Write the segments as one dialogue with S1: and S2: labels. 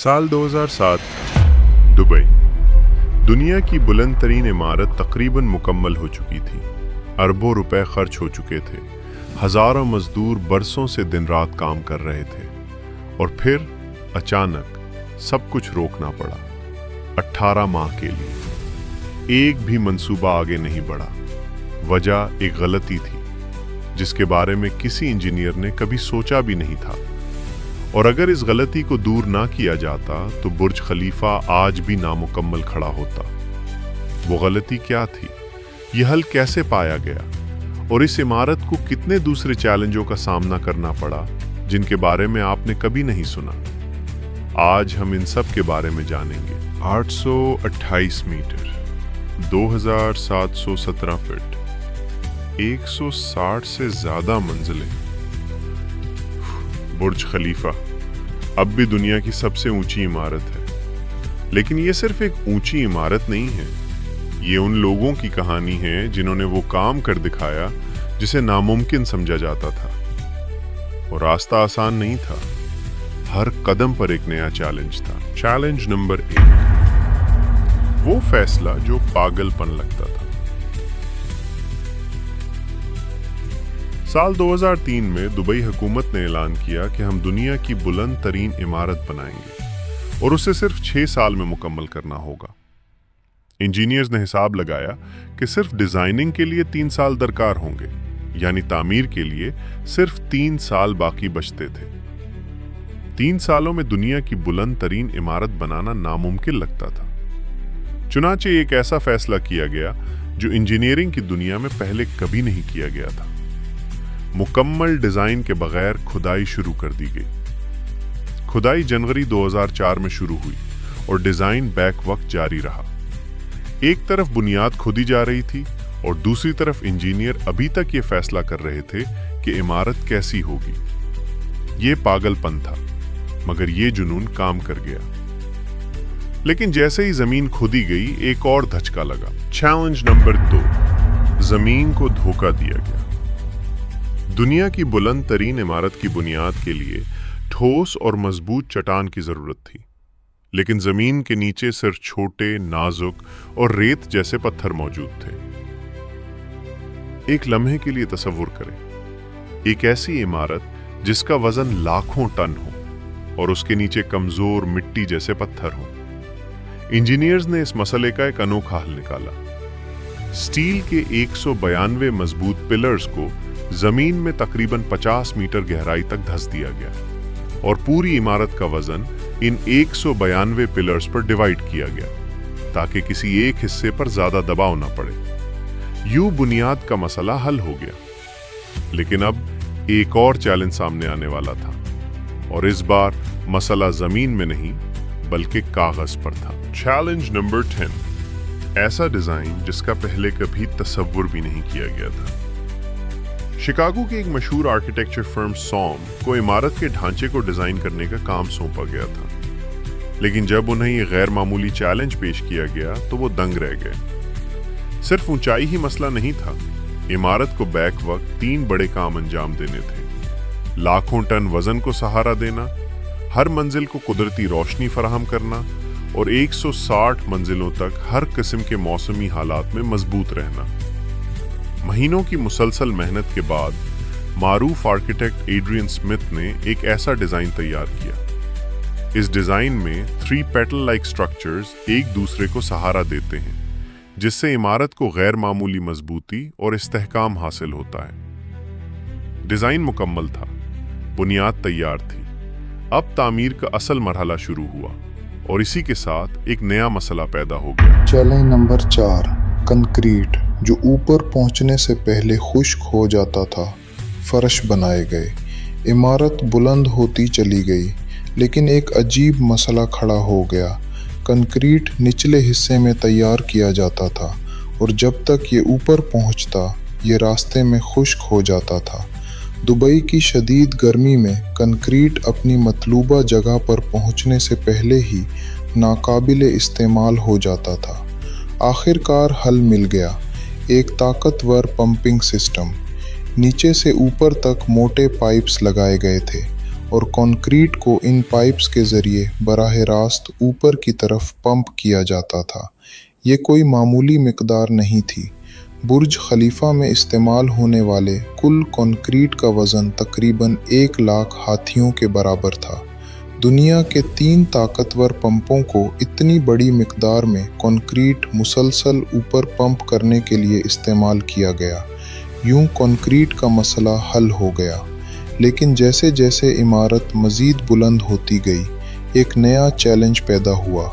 S1: साल 2007 दुबई। दुनिया की बुलंद तरीन इमारत तकरीबन मुकम्मल हो चुकी थी। अरबों रुपए खर्च हो चुके थे। हजारों मजदूर बरसों से दिन रात काम कर रहे थे और फिर अचानक सब कुछ रोकना पड़ा। 18 माह के लिए एक भी मंसूबा आगे नहीं बढ़ा। वजह एक गलती थी जिसके बारे में किसी इंजीनियर ने कभी सोचा भी नहीं था, और अगर इस गलती को दूर ना किया जाता तो बुर्ज खलीफा आज भी नामुकम्मल खड़ा होता। वो गलती क्या थी, ये हल कैसे पाया गया, और इस इमारत को कितने दूसरे चैलेंजों का सामना करना पड़ा जिनके बारे में आपने कभी नहीं सुना। आज हम इन सब के बारे में जानेंगे। 828 मीटर, 2717 फीट, 160 से ज्यादा मंजिलें। बुर्ज खलीफा अब भी दुनिया की सबसे ऊंची इमारत है, लेकिन ये सिर्फ एक ऊंची इमारत नहीं है। ये उन लोगों की कहानी है जिन्होंने वो काम कर दिखाया जिसे नामुमकिन समझा जाता था। और रास्ता आसान नहीं था, हर कदम पर एक नया चैलेंज था। चैलेंज नंबर 1, वो फैसला जो पागलपन लगता था। साल 2003 में दुबई हुकूमत ने ऐलान किया कि हम दुनिया की बुलंद तरीन इमारत बनाएंगे और उसे सिर्फ 6 साल में मुकम्मल करना होगा। इंजीनियर्स ने हिसाब लगाया कि सिर्फ डिजाइनिंग के लिए 3 साल दरकार होंगे, यानी तामीर के लिए सिर्फ 3 साल बाकी बचते थे। 3 सालों में दुनिया की बुलंद तरीन इमारत बनाना नामुमकिन लगता था। चुनांचे एक ऐसा फैसला किया गया जो इंजीनियरिंग की दुनिया में पहले कभी नहीं किया गया था। मुकम्मल डिजाइन के बगैर खुदाई शुरू कर दी गई। खुदाई जनवरी 2004 में शुरू हुई और डिजाइन बैक वक्त जारी रहा। एक तरफ बुनियाद खुदी जा रही थी और दूसरी तरफ इंजीनियर अभी तक ये फैसला कर रहे थे कि इमारत कैसी होगी। ये पागलपन था, मगर ये जुनून काम कर गया। लेकिन जैसे ही जमीन खुदी गई, एक और धचका लगा। चैलेंज नंबर 2, जमीन को धोखा दिया गया। दुनिया की बुलंद तरीन इमारत की बुनियाद के लिए ठोस और मजबूत चट्टान की जरूरत थी, लेकिन जमीन के नीचे सिर्फ छोटे, नाजुक और रेत जैसे पत्थर मौजूद थे। एक लम्हे के लिए तसव्वुर करें, एक ऐसी इमारत जिसका वजन लाखों टन हो और उसके नीचे कमजोर मिट्टी जैसे पत्थर हो। इंजीनियर्स ने इस मसले का एक अनोखा हल निकाला। स्टील के 192 मजबूत पिलर्स को जमीन में तकरीबन 50 मीटर गहराई तक धंस दिया गया और पूरी इमारत का वजन इन 192 पिलर्स पर डिवाइड किया गया ताकि किसी एक हिस्से पर ज्यादा दबाव न पड़े। यूं बुनियाद का मसला हल हो गया। लेकिन अब एक और चैलेंज सामने आने वाला था, और इस बार मसला जमीन में नहीं बल्कि कागज पर था। चैलेंज नंबर 10, ऐसा डिजाइन जिसका पहले कभी तसव्वुर भी नहीं किया गया था। शिकागो की एक मशहूर आर्किटेक्चर फर्म सॉम को इमारत के ढांचे को डिजाइन करने का काम सौंपा गया था, लेकिन जब उन्हें ये गैर मामूली चैलेंज पेश किया गया तो वो दंग रह गए। सिर्फ ऊंचाई ही मसला नहीं था, इमारत को बैक वक्त 3 बड़े काम अंजाम देने थे। लाखों टन वजन को सहारा देना, हर मंजिल को कुदरती रोशनी फराहम करना और 160 मंजिलों तक हर किस्म के मौसमी हालात में मजबूत रहना। महीनों की मुसलसल मेहनत के बाद मारूफ आर्किटेक्ट एड्रियन स्मिथ ने एक ऐसा डिजाइन तैयार किया। इस डिजाइन में 3 पेटल लाइक स्ट्रक्चर्स एक दूसरे को सहारा देते हैं, जिससे इमारत को गैर मामूली मजबूती और इस्तेहकाम हासिल होता है। डिजाइन मुकम्मल था, बुनियाद तैयार थी। अब तामीर का असल मरहला शुरू हुआ और इसी के साथ एक नया मसला पैदा हो गया।
S2: चैलेंज नंबर 4, कंक्रीट, जो ऊपर पहुंचने से पहले खुश्क हो जाता था, फर्श बनाए गए। इमारत बुलंद होती चली गई, लेकिन एक अजीब मसला खड़ा हो गया। कंक्रीट निचले हिस्से में तैयार किया जाता था और जब तक ये ऊपर पहुंचता, ये रास्ते में खुश्क हो जाता था। दुबई की शदीद गर्मी में कंक्रीट अपनी मतलूबा जगह पर पहुंचने से पहले ही नाकाबिले इस्तेमाल हो जाता था। आखिरकार हल मिल गया, एक ताकतवर पंपिंग सिस्टम। नीचे से ऊपर तक मोटे पाइप्स लगाए गए थे और कंक्रीट को इन पाइप्स के ज़रिए बराह रास्त ऊपर की तरफ पंप किया जाता था। ये कोई मामूली मिकदार नहीं थी। बुर्ज खलीफा में इस्तेमाल होने वाले कुल कंक्रीट का वज़न तकरीबन 1 लाख हाथियों के बराबर था। दुनिया के 3 ताकतवर पंपों को इतनी बड़ी मिकदार में कंक्रीट मुसलसल ऊपर पंप करने के लिए इस्तेमाल किया गया। यूं कंक्रीट का मसला हल हो गया। लेकिन जैसे जैसे इमारत मज़ीद बुलंद होती गई, एक नया चैलेंज पैदा हुआ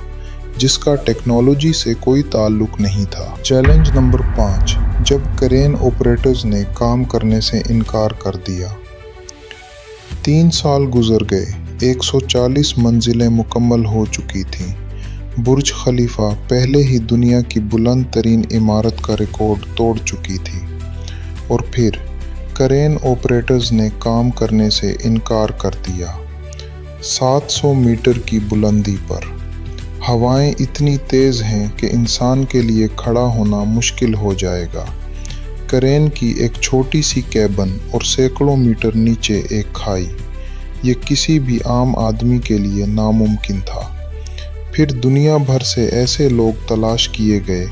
S2: जिसका टेक्नोलॉजी से कोई ताल्लुक नहीं था। चैलेंज नंबर 5, जब क्रेन ऑपरेटर्स ने काम करने से इनकार कर दिया। 3 साल गुजर गए, 140 मंजिलें मुकम्मल हो चुकी थीं। बुर्ज खलीफा पहले ही दुनिया की बुलंद तरीन इमारत का रिकॉर्ड तोड़ चुकी थी, और फिर क्रेन ऑपरेटर्स ने काम करने से इनकार कर दिया। 700 मीटर की बुलंदी पर हवाएं इतनी तेज़ हैं कि इंसान के लिए खड़ा होना मुश्किल हो जाएगा। क्रेन की एक छोटी सी कैबन और सैकड़ों मीटर नीचे एक खाई, ये किसी भी आम आदमी के लिए नामुमकिन था। फिर दुनिया भर से ऐसे लोग तलाश किए गए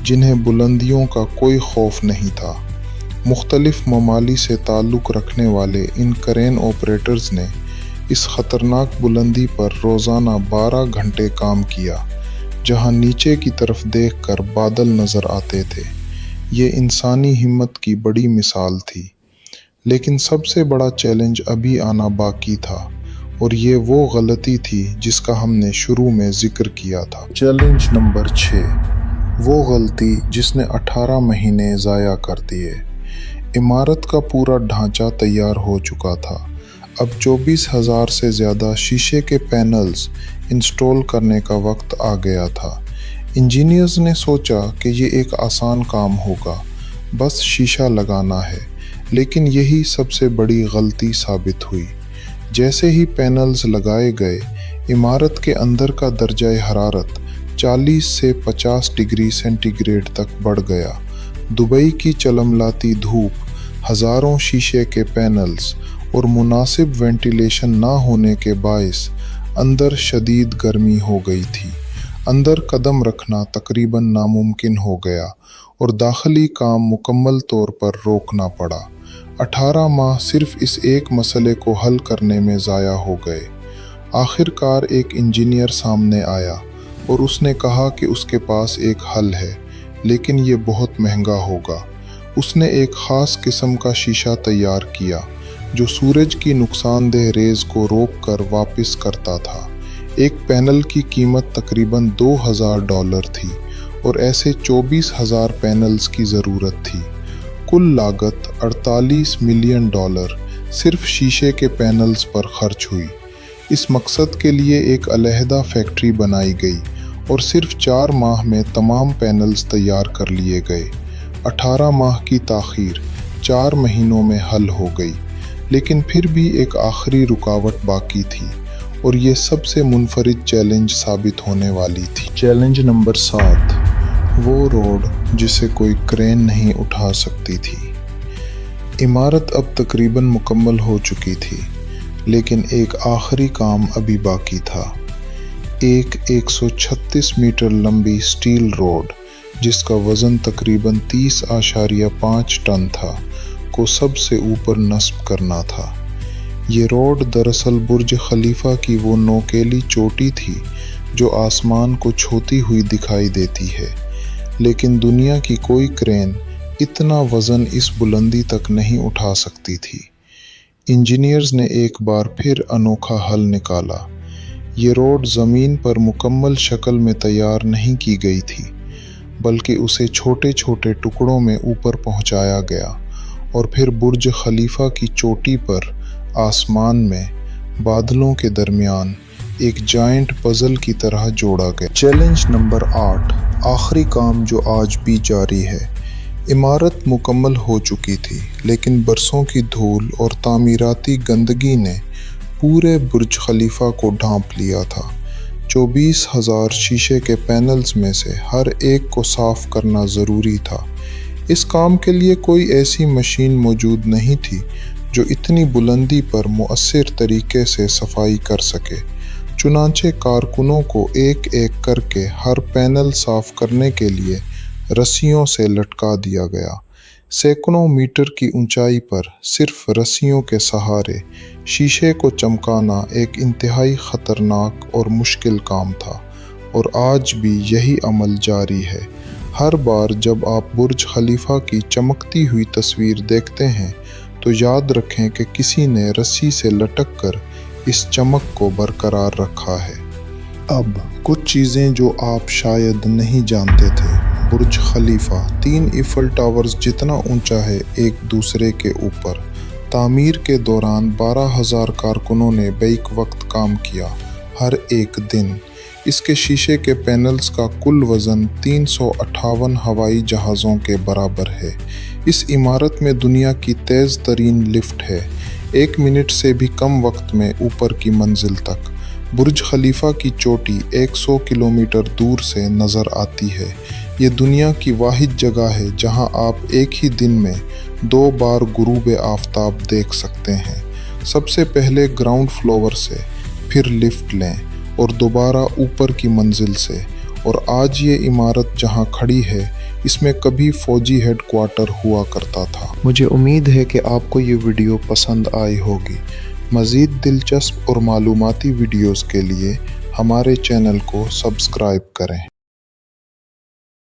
S2: जिन्हें बुलंदियों का कोई खौफ नहीं था। मुख्तलिफ ममालिक से ताल्लुक़ रखने वाले इन क्रेन ऑपरेटर्स ने इस ख़तरनाक बुलंदी पर रोज़ाना 12 घंटे काम किया, जहां नीचे की तरफ देखकर बादल नज़र आते थे। ये इंसानी हिम्मत की बड़ी मिसाल थी। लेकिन सबसे बड़ा चैलेंज अभी आना बाकी था, और ये वो गलती थी जिसका हमने शुरू में जिक्र किया था। चैलेंज नंबर 6, वो गलती जिसने 18 महीने ज़ाया कर दिए। इमारत का पूरा ढांचा तैयार हो चुका था। अब 24,000 से ज़्यादा शीशे के पैनल्स इंस्टॉल करने का वक्त आ गया था। इंजीनियर्स ने सोचा कि ये एक आसान काम होगा, बस शीशा लगाना है। लेकिन यही सबसे बड़ी गलती साबित हुई। जैसे ही पैनल्स लगाए गए, इमारत के अंदर का दर्जा हरारत 40 से 50 डिग्री सेंटीग्रेड तक बढ़ गया। दुबई की चलमलाती धूप, हज़ारों शीशे के पैनल्स और मुनासिब वेंटिलेशन ना होने के बायस अंदर शदीद गर्मी हो गई थी। अंदर कदम रखना तकरीबन नामुमकिन हो गया और दाखिली काम मुकम्मल तौर पर रोकना पड़ा। 18 माह सिर्फ इस एक मसले को हल करने में ज़ाया हो गए। आखिरकार एक इंजीनियर सामने आया और उसने कहा कि उसके पास एक हल है, लेकिन ये बहुत महंगा होगा। उसने एक ख़ास किस्म का शीशा तैयार किया जो सूरज की नुकसानदेह रेज़ को रोककर वापस करता था। एक पैनल की कीमत तकरीबन $2,000 थी और ऐसे 24,000 पैनल्स की ज़रूरत थी। कुल लागत $48 मिलियन सिर्फ शीशे के पैनल्स पर खर्च हुई। इस मकसद के लिए एक अलहदा फैक्ट्री बनाई गई और सिर्फ 4 माह में तमाम पैनल्स तैयार कर लिए गए। 18 माह की ताख़ीर 4 महीनों में हल हो गई, लेकिन फिर भी एक आखिरी रुकावट बाकी थी, और ये सबसे मुनफरिद चैलेंज साबित होने वाली थी। चैलेंज नंबर 7, वो रोड जिसे कोई क्रेन नहीं उठा सकती थी। इमारत अब तकरीबन मुकम्मल हो चुकी थी, लेकिन एक आखिरी काम अभी बाकी था। एक 136 मीटर लंबी स्टील रोड जिसका वज़न तकरीबन 30.5 टन था, को सबसे ऊपर नस्ब करना था। ये रोड दरअसल बुर्ज खलीफा की वो नोकेली चोटी थी जो आसमान को छूती हुई दिखाई देती है, लेकिन दुनिया की कोई क्रेन इतना वज़न इस बुलंदी तक नहीं उठा सकती थी। इंजीनियर्स ने एक बार फिर अनोखा हल निकाला। ये रोड ज़मीन पर मुकम्मल शक्ल में तैयार नहीं की गई थी, बल्कि उसे छोटे छोटे टुकड़ों में ऊपर पहुंचाया गया और फिर बुर्ज खलीफा की चोटी पर आसमान में बादलों के दरमियान एक जायंट पजल की तरह जोड़ा गया। चैलेंज नंबर 8, आखिरी काम जो आज भी जारी है। इमारत मुकम्मल हो चुकी थी, लेकिन बरसों की धूल और तामीराती गंदगी ने पूरे बुर्ज खलीफा को ढांप लिया था। 24,000 शीशे के पैनल्स में से हर एक को साफ करना ज़रूरी था। इस काम के लिए कोई ऐसी मशीन मौजूद नहीं थी जो इतनी बुलंदी पर मुअस्सिर तरीके से सफाई कर सके। चुनांचे कारकुनों को एक एक करके हर पैनल साफ करने के लिए रस्सियों से लटका दिया गया। सैकड़ों मीटर की ऊंचाई पर सिर्फ रस्सियों के सहारे शीशे को चमकाना एक इंतहाई खतरनाक और मुश्किल काम था, और आज भी यही अमल जारी है। हर बार जब आप बुर्ज खलीफा की चमकती हुई तस्वीर देखते हैं तो याद रखें कि किसी ने रस्सी से लटक कर इस चमक को बरकरार रखा है। अब कुछ चीज़ें जो आप शायद नहीं जानते थे। बुर्ज खलीफा 3 ईफल टावर्स जितना ऊंचा है एक दूसरे के ऊपर। तामीर के दौरान 12,000 कारकुनों ने बैक वक्त काम किया, हर एक दिन। इसके शीशे के पैनल्स का कुल वज़न 358 हवाई जहाज़ों के बराबर है। इस इमारत में दुनिया की तेज़ तरीन लिफ्ट है, 1 मिनट से भी कम वक्त में ऊपर की मंजिल तक। बुर्ज खलीफा की चोटी 100 किलोमीटर दूर से नज़र आती है। ये दुनिया की वाहिद जगह है जहां आप एक ही दिन में 2 बार गुरूब आफताब देख सकते हैं। सबसे पहले ग्राउंड फ्लोर से, फिर लिफ्ट लें और दोबारा ऊपर की मंजिल से। और आज ये इमारत जहां खड़ी है, इसमें कभी फौजी हेडक्वार्टर हुआ करता था। मुझे उम्मीद है कि आपको ये वीडियो पसंद आई होगी। मज़ीद दिलचस्प और मालूमाती वीडियोस के लिए हमारे चैनल को सब्सक्राइब करें।